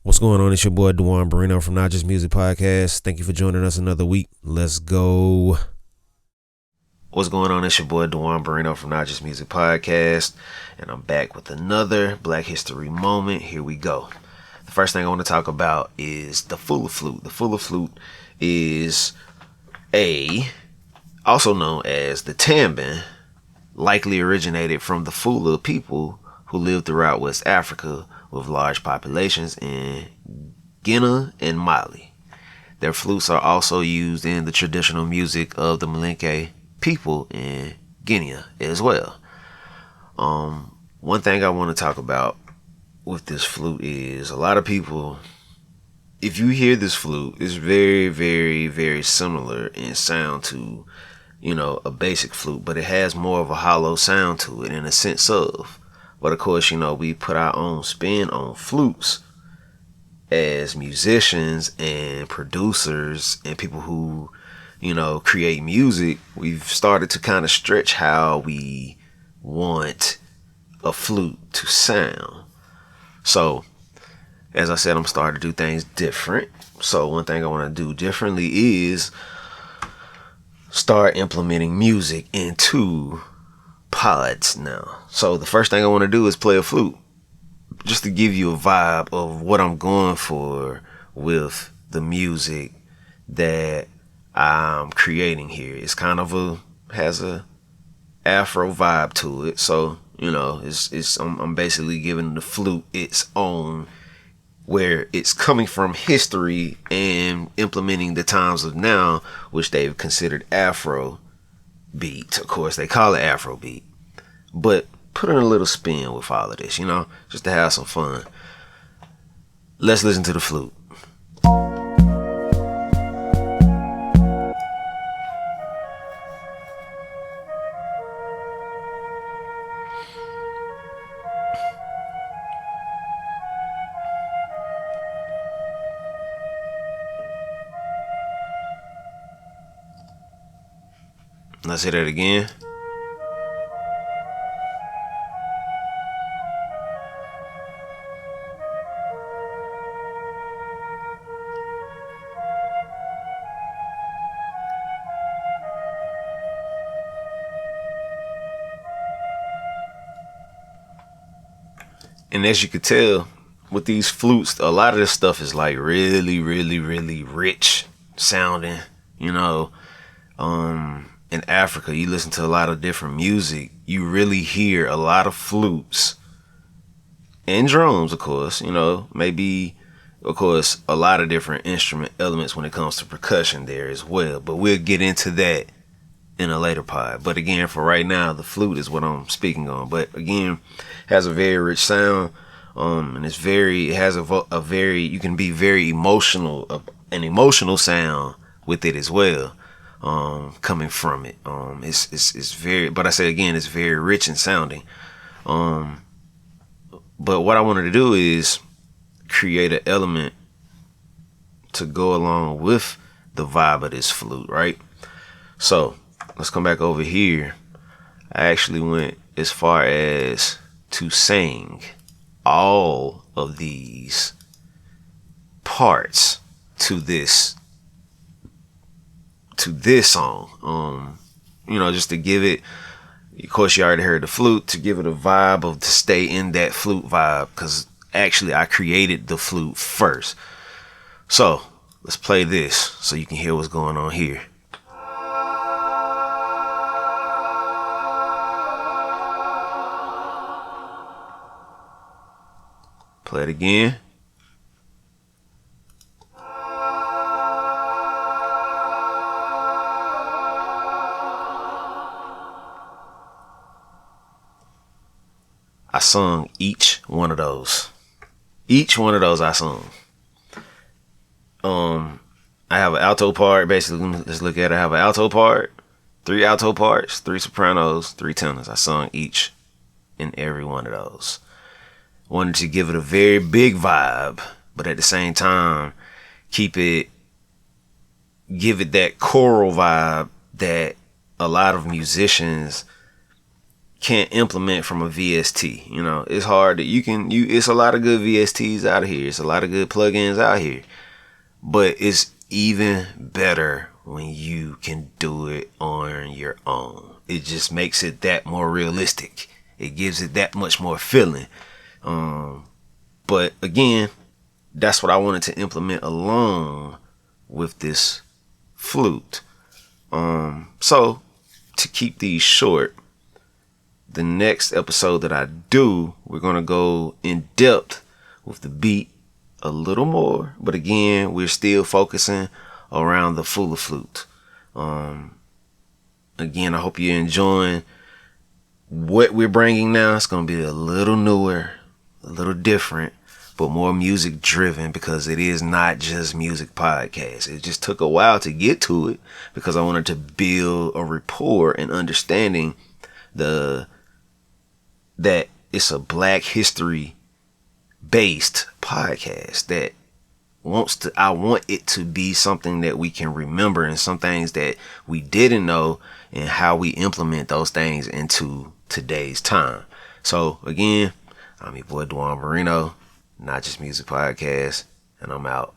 What's going on? It's your boy Duan from Not Just Music Podcast. Thank you for joining us another week. Let's go. What's going on? It's your boy Duan from Not Just Music Podcast, and I'm back with another Black History moment. Here we go. The first thing I want to talk about is the Fula Flute. The Fula Flute is also known as the tambin, likely originated from the Fula people who lived throughout West Africa with large populations in Guinea and Mali. Their flutes are also used in the traditional music of the Malinke people in Guinea as well. One thing I want to talk about with this flute is a lot of people, if you hear this flute, it's very, very, very similar in sound to, a basic flute, but it has more of a hollow sound to it in a sense of. But of course, we put our own spin on flutes as musicians and producers and people who, create music. We've started to kind of stretch how we want a flute to sound. So, as I said, I'm starting to do things different. So one thing I want to do differently is start implementing music into pods now. So the first thing I want to do is play a flute, just to give you a vibe of what I'm going for with the music that I'm creating here. It's kind of has a Afro vibe to it. So, I'm basically giving the flute its own, where it's coming from history and implementing the times of now, which they've considered Afro beat. Of course, they call it Afro beat, but put in a little spin with all of this, just to have some fun. Let's listen to the flute. Let's hit it again. And as you could tell, with these flutes, a lot of this stuff is like really, really, really rich sounding. In Africa, you listen to a lot of different music. You really hear a lot of flutes and drums, of course. Maybe, of course, a lot of different instrument elements when it comes to percussion there as well. But we'll get into that in a later pod. But again, for right now, the flute is what I'm speaking on. But again, has a very rich sound, and it has a very, you can be very emotional, an emotional sound with it as well, coming from it. It's very, but I say again, it's very rich in sounding. But what I wanted to do is create an element to go along with the vibe of this flute, right? So let's come back over here. I actually went as far as to sing all of these parts to this song. Just to give it, of course you already heard the flute, to give it a vibe of, to stay in that flute vibe, because actually I created the flute first. So let's play this so you can hear what's going on here. Play it again. I sung each one of those. Each one of those I sung. I have an alto part. Basically, let's look at it. I have an alto part, 3 alto parts, 3 sopranos, 3 tenors. I sung each and every one of those. Wanted to give it a very big vibe, but at the same time, give it that choral vibe that a lot of musicians can't implement from a VST. You know, it's hard that it's a lot of good VSTs out here. It's a lot of good plugins out here. But it's even better when you can do it on your own. It just makes it that more realistic. It gives it that much more feeling. But again, that's what I wanted to implement along with this flute. So to keep these short, the next episode that I do, we're going to go in depth with the beat a little more. But again, we're still focusing around the Fula Flute. Again, I hope you're enjoying what we're bringing now. It's going to be a little newer, a little different, but more music driven, because it is not just music podcast. It just took a while to get to it because I wanted to build a rapport and understanding that it's a Black history based podcast that I want it to be something that we can remember, and some things that we didn't know and how we implement those things into today's time. So again, I'm your boy Duan Marino, Not Just Music Podcast, and I'm out.